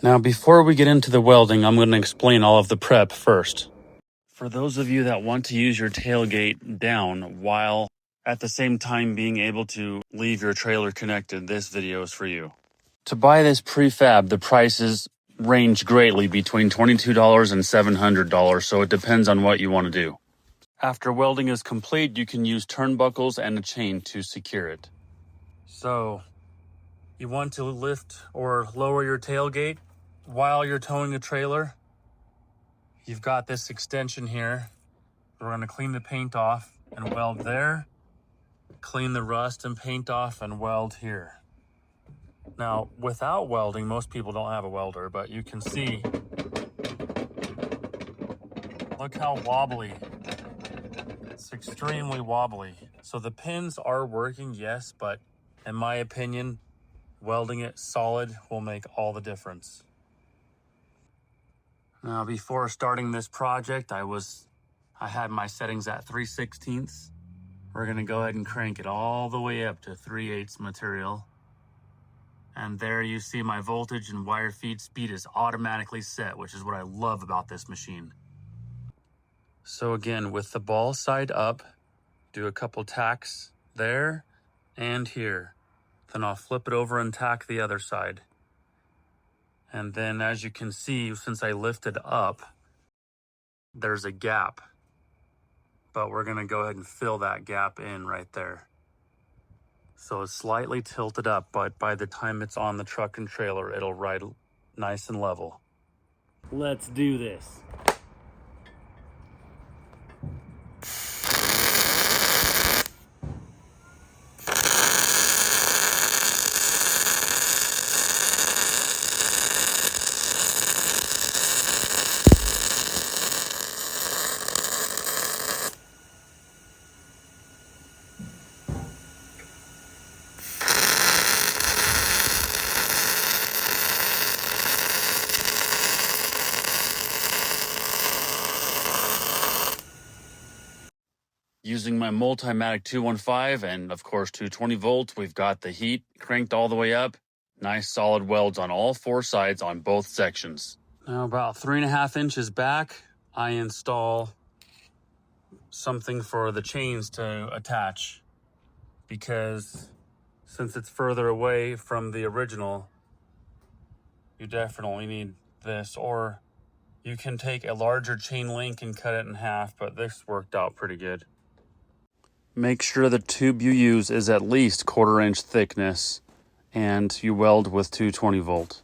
Now, before we get into the welding, I'm going to explain all of the prep first. For those of you that want to use your tailgate down while at the same time being able to leave your trailer connected, this video is for you. To buy this prefab, the prices range greatly between $22 and $700, so it depends on what you want to do. After welding is complete, you can use turnbuckles and a chain to secure it. So, you want to lift or lower your tailgate while you're towing a trailer. You've got this extension here. We're going to clean the paint off and weld there, clean the rust and paint off and weld here. Now, without welding, most people don't have a welder, but you can see, look how wobbly. It's extremely wobbly. So the pins are working, yes, but in my opinion, welding it solid will make all the difference. Now, before starting this project, I had my settings at 3/16. We're gonna go ahead and crank it all the way up to 3/8 material. And there you see my voltage and wire feed speed is automatically set, which is what I love about this machine. So again, with the ball side up, do a couple tacks there and here. Then I'll flip it over and tack the other side. And then as you can see, since I lifted up, there's a gap. But we're gonna go ahead and fill that gap in right there. So it's slightly tilted up, but by the time it's on the truck and trailer, it'll ride nice and level. Let's do this. Using my Multimatic 215 and of course 220 volts, we've got the heat cranked all the way up. Nice solid welds on all four sides on both sections. Now about 3.5 inches back, I install something for the chains to attach, because since it's further away from the original, you definitely need this, or you can take a larger chain link and cut it in half, but this worked out pretty good. Make sure the tube you use is at least 1/4 inch thickness, and you weld with 220 volt.